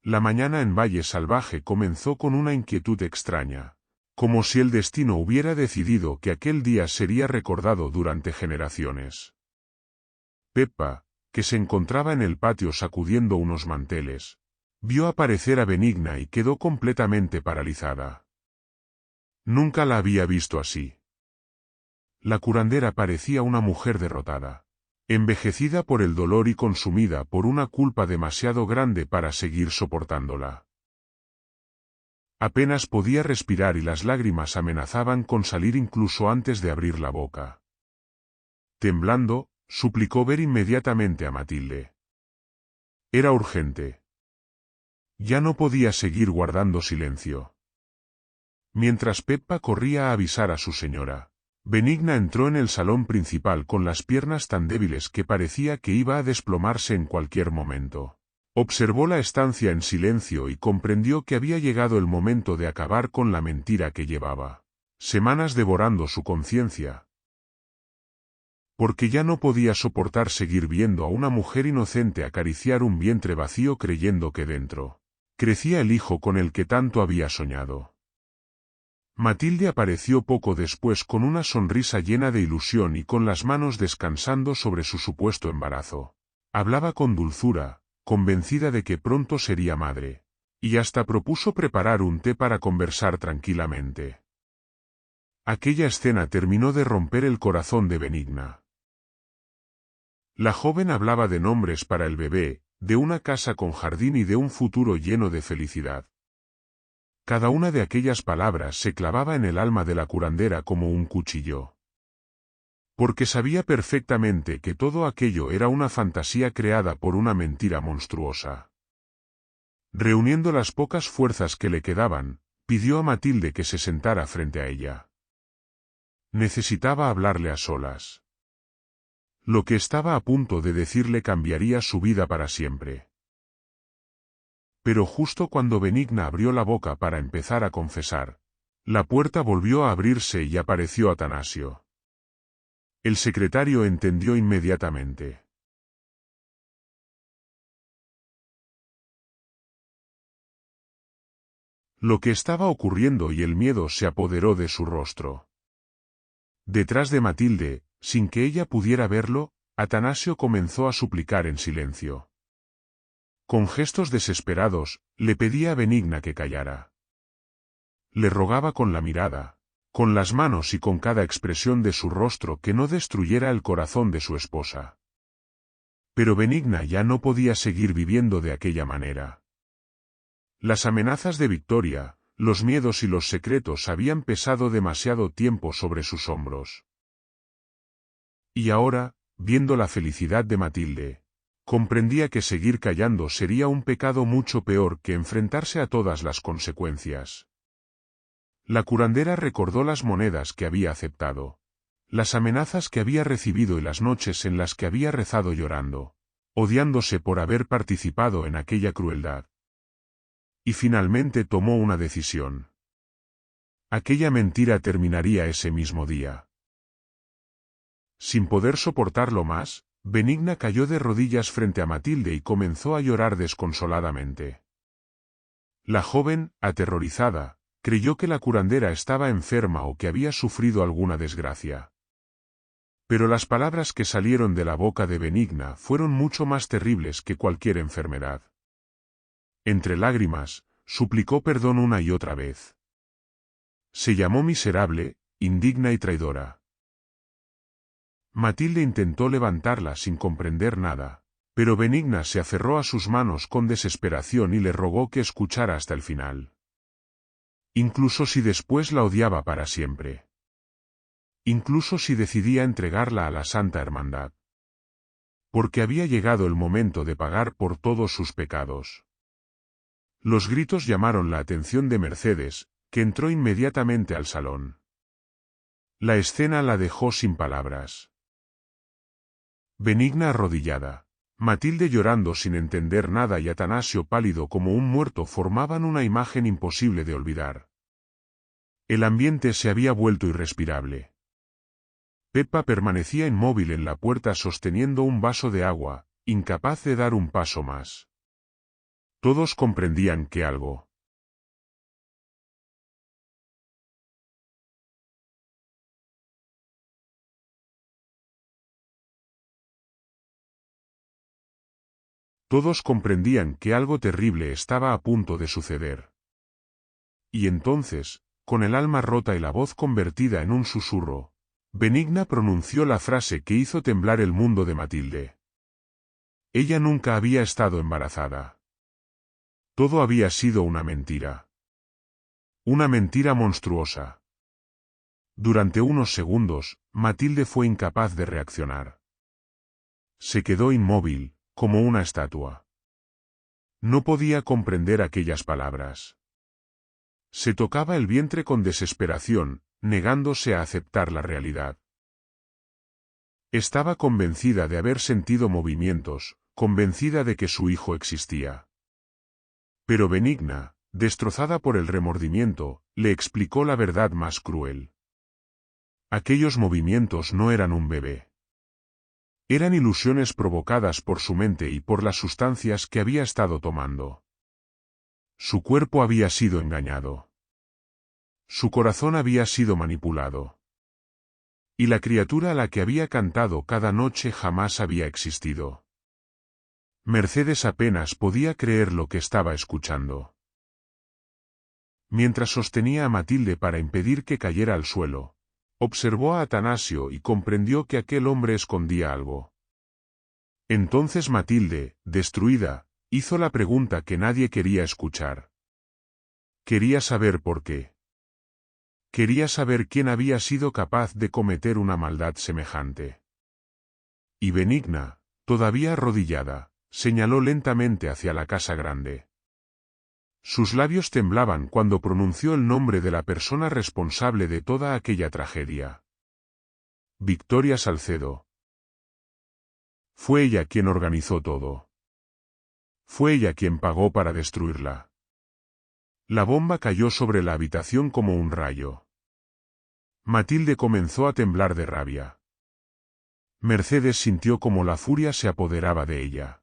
La mañana en Valle Salvaje comenzó con una inquietud extraña, como si el destino hubiera decidido que aquel día sería recordado durante generaciones. Peppa, que se encontraba en el patio sacudiendo unos manteles, vio aparecer a Benigna y quedó completamente paralizada. Nunca la había visto así. La curandera parecía una mujer derrotada, envejecida por el dolor y consumida por una culpa demasiado grande para seguir soportándola. Apenas podía respirar y las lágrimas amenazaban con salir incluso antes de abrir la boca. Temblando, suplicó ver inmediatamente a Matilde. Era urgente. Ya no podía seguir guardando silencio. Mientras Peppa corría a avisar a su señora, Benigna entró en el salón principal con las piernas tan débiles que parecía que iba a desplomarse en cualquier momento. Observó la estancia en silencio y comprendió que había llegado el momento de acabar con la mentira que llevaba semanas devorando su conciencia. Porque ya no podía soportar seguir viendo a una mujer inocente acariciar un vientre vacío creyendo que dentro crecía el hijo con el que tanto había soñado. Matilde apareció poco después con una sonrisa llena de ilusión y con las manos descansando sobre su supuesto embarazo. Hablaba con dulzura, convencida de que pronto sería madre, y hasta propuso preparar un té para conversar tranquilamente. Aquella escena terminó de romper el corazón de Benigna. La joven hablaba de nombres para el bebé, de una casa con jardín y de un futuro lleno de felicidad. Cada una de aquellas palabras se clavaba en el alma de la curandera como un cuchillo. Porque sabía perfectamente que todo aquello era una fantasía creada por una mentira monstruosa. Reuniendo las pocas fuerzas que le quedaban, pidió a Matilde que se sentara frente a ella. Necesitaba hablarle a solas. Lo que estaba a punto de decirle cambiaría su vida para siempre. Pero justo cuando Benigna abrió la boca para empezar a confesar, la puerta volvió a abrirse y apareció Atanasio. El secretario entendió inmediatamente. Lo que estaba ocurriendo y el miedo se apoderó de su rostro. Detrás de Matilde, sin que ella pudiera verlo, Atanasio comenzó a suplicar en silencio. Con gestos desesperados, le pedía a Benigna que callara. Le rogaba con la mirada, con las manos y con cada expresión de su rostro que no destruyera el corazón de su esposa. Pero Benigna ya no podía seguir viviendo de aquella manera. Las amenazas de victoria, los miedos y los secretos habían pesado demasiado tiempo sobre sus hombros. Y ahora, viendo la felicidad de Matilde, comprendía que seguir callando sería un pecado mucho peor que enfrentarse a todas las consecuencias. La curandera recordó las monedas que había aceptado, las amenazas que había recibido y las noches en las que había rezado llorando, odiándose por haber participado en aquella crueldad. Y finalmente tomó una decisión. Aquella mentira terminaría ese mismo día. Sin poder soportarlo más, Benigna cayó de rodillas frente a Matilde y comenzó a llorar desconsoladamente. La joven, aterrorizada, creyó que la curandera estaba enferma o que había sufrido alguna desgracia. Pero las palabras que salieron de la boca de Benigna fueron mucho más terribles que cualquier enfermedad. Entre lágrimas, suplicó perdón una y otra vez. Se llamó miserable, indigna y traidora. Matilde intentó levantarla sin comprender nada, pero Benigna se aferró a sus manos con desesperación y le rogó que escuchara hasta el final. Incluso si después la odiaba para siempre. Incluso si decidía entregarla a la Santa Hermandad. Porque había llegado el momento de pagar por todos sus pecados. Los gritos llamaron la atención de Mercedes, que entró inmediatamente al salón. La escena la dejó sin palabras. Benigna arrodillada, Matilde llorando sin entender nada y Atanasio pálido como un muerto formaban una imagen imposible de olvidar. El ambiente se había vuelto irrespirable. Peppa permanecía inmóvil en la puerta sosteniendo un vaso de agua, incapaz de dar un paso más. Todos comprendían que algo. Todos comprendían que algo terrible estaba a punto de suceder. Y entonces, con el alma rota y la voz convertida en un susurro, Benigna pronunció la frase que hizo temblar el mundo de Matilde. Ella nunca había estado embarazada. Todo había sido una mentira. Una mentira monstruosa. Durante unos segundos, Matilde fue incapaz de reaccionar. Se quedó inmóvil, como una estatua. No podía comprender aquellas palabras. Se tocaba el vientre con desesperación, negándose a aceptar la realidad. Estaba convencida de haber sentido movimientos, convencida de que su hijo existía. Pero Benigna, destrozada por el remordimiento, le explicó la verdad más cruel. Aquellos movimientos no eran un bebé. Eran ilusiones provocadas por su mente y por las sustancias que había estado tomando. Su cuerpo había sido engañado. Su corazón había sido manipulado. Y la criatura a la que había cantado cada noche jamás había existido. Mercedes apenas podía creer lo que estaba escuchando. Mientras sostenía a Matilde para impedir que cayera al suelo, observó a Atanasio y comprendió que aquel hombre escondía algo. Entonces Matilde, destruida, hizo la pregunta que nadie quería escuchar. Quería saber por qué. Quería saber quién había sido capaz de cometer una maldad semejante. Y Benigna, todavía arrodillada, señaló lentamente hacia la casa grande. Sus labios temblaban cuando pronunció el nombre de la persona responsable de toda aquella tragedia. Victoria Salcedo. Fue ella quien organizó todo. Fue ella quien pagó para destruirla. La bomba cayó sobre la habitación como un rayo. Matilde comenzó a temblar de rabia. Mercedes sintió como la furia se apoderaba de ella.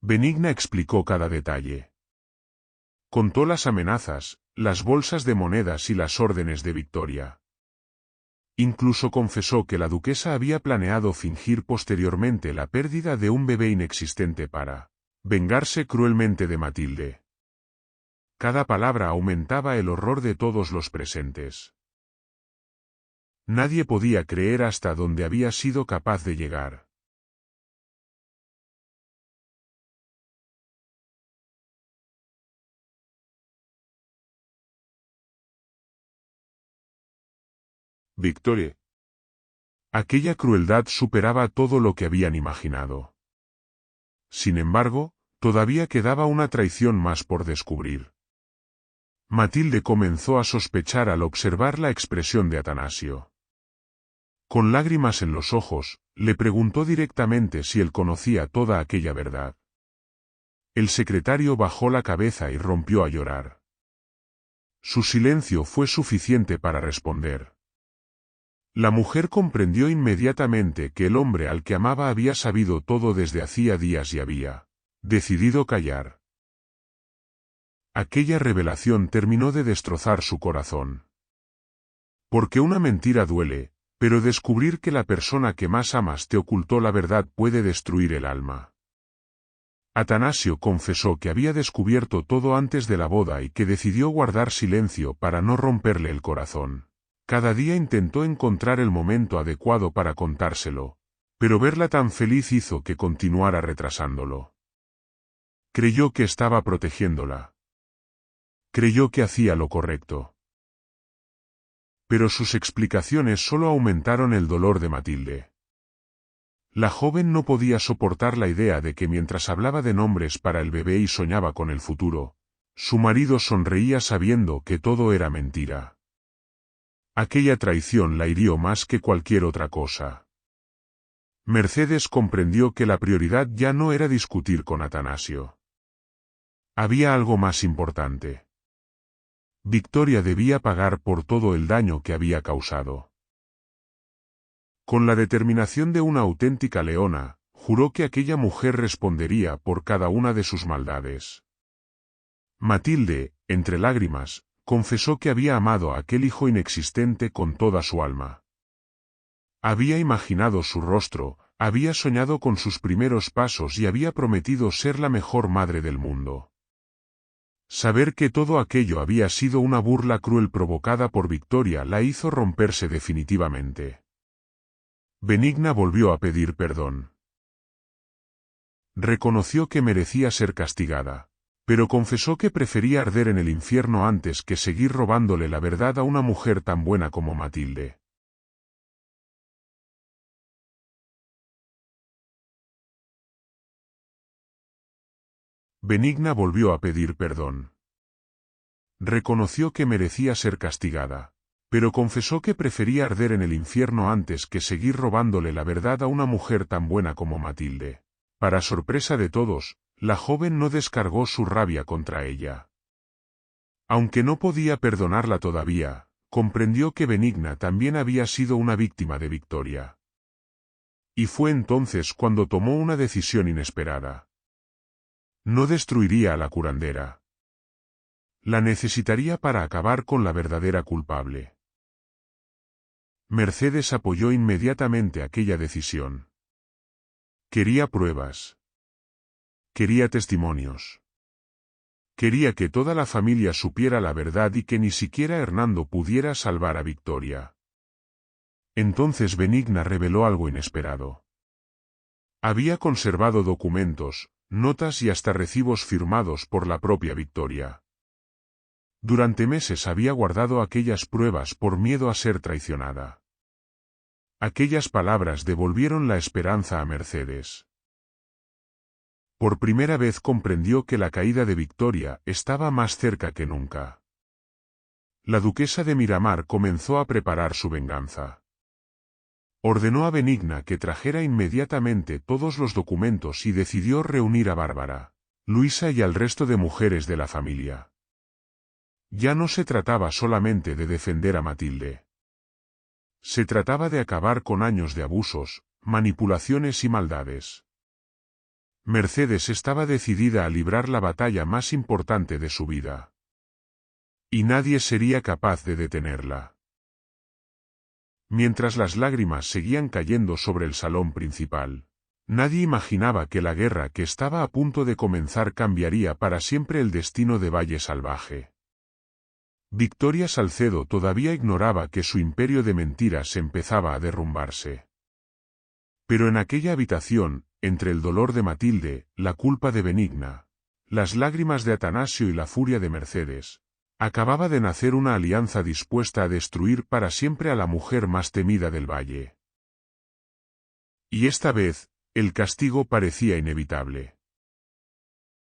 Benigna explicó cada detalle. Contó las amenazas, las bolsas de monedas y las órdenes de Victoria. Incluso confesó que la duquesa había planeado fingir posteriormente la pérdida de un bebé inexistente para vengarse cruelmente de Matilde. Cada palabra aumentaba el horror de todos los presentes. Nadie podía creer hasta dónde había sido capaz de llegar. Victoria. Aquella crueldad superaba todo lo que habían imaginado. Sin embargo, todavía quedaba una traición más por descubrir. Matilde comenzó a sospechar al observar la expresión de Atanasio. Con lágrimas en los ojos, le preguntó directamente si él conocía toda aquella verdad. El secretario bajó la cabeza y rompió a llorar. Su silencio fue suficiente para responder. La mujer comprendió inmediatamente que el hombre al que amaba había sabido todo desde hacía días y había decidido callar. Aquella revelación terminó de destrozar su corazón. Porque una mentira duele, pero descubrir que la persona que más amas te ocultó la verdad puede destruir el alma. Atanasio confesó que había descubierto todo antes de la boda y que decidió guardar silencio para no romperle el corazón. Cada día intentó encontrar el momento adecuado para contárselo, pero verla tan feliz hizo que continuara retrasándolo. Creyó que estaba protegiéndola. Creyó que hacía lo correcto. Pero sus explicaciones solo aumentaron el dolor de Matilde. La joven no podía soportar la idea de que mientras hablaba de nombres para el bebé y soñaba con el futuro, su marido sonreía sabiendo que todo era mentira. Aquella traición la hirió más que cualquier otra cosa. Mercedes comprendió que la prioridad ya no era discutir con Atanasio. Había algo más importante. Victoria debía pagar por todo el daño que había causado. Con la determinación de una auténtica leona, Juró que aquella mujer respondería por cada una de sus maldades. Matilde, entre lágrimas, confesó que había amado a aquel hijo inexistente con toda su alma. Había imaginado su rostro, había soñado con sus primeros pasos y había prometido ser la mejor madre del mundo. Saber que todo aquello había sido una burla cruel provocada por Victoria la hizo romperse definitivamente. Benigna volvió a pedir perdón. Reconoció que merecía ser castigada, pero confesó que prefería arder en el infierno antes que seguir robándole la verdad a una mujer tan buena como Matilde. Benigna volvió a pedir perdón. Reconoció que merecía ser castigada, pero confesó que prefería arder en el infierno antes que seguir robándole la verdad a una mujer tan buena como Matilde. Para sorpresa de todos, la joven no descargó su rabia contra ella. Aunque no podía perdonarla todavía, comprendió que Benigna también había sido una víctima de Victoria. Y fue entonces cuando tomó una decisión inesperada. No destruiría a la curandera. La necesitaría para acabar con la verdadera culpable. Mercedes apoyó inmediatamente aquella decisión. Quería pruebas. Quería testimonios. Quería que toda la familia supiera la verdad y que ni siquiera Hernando pudiera salvar a Victoria. Entonces Benigna reveló algo inesperado. Había conservado documentos, notas y hasta recibos firmados por la propia Victoria. Durante meses había guardado aquellas pruebas por miedo a ser traicionada. Aquellas palabras devolvieron la esperanza a Mercedes. Por primera vez comprendió que la caída de Victoria estaba más cerca que nunca. La duquesa de Miramar comenzó a preparar su venganza. Ordenó a Benigna que trajera inmediatamente todos los documentos y decidió reunir a Bárbara, Luisa y al resto de mujeres de la familia. Ya no se trataba solamente de defender a Matilde. Se trataba de acabar con años de abusos, manipulaciones y maldades. Mercedes estaba decidida a librar la batalla más importante de su vida. Y nadie sería capaz de detenerla. Mientras las lágrimas seguían cayendo sobre el salón principal, nadie imaginaba que la guerra que estaba a punto de comenzar cambiaría para siempre el destino de Valle Salvaje. Victoria Salcedo todavía ignoraba que su imperio de mentiras empezaba a derrumbarse. Pero en aquella habitación, entre el dolor de Matilde, la culpa de Benigna, las lágrimas de Atanasio y la furia de Mercedes, acababa de nacer una alianza dispuesta a destruir para siempre a la mujer más temida del valle. Y esta vez, el castigo parecía inevitable.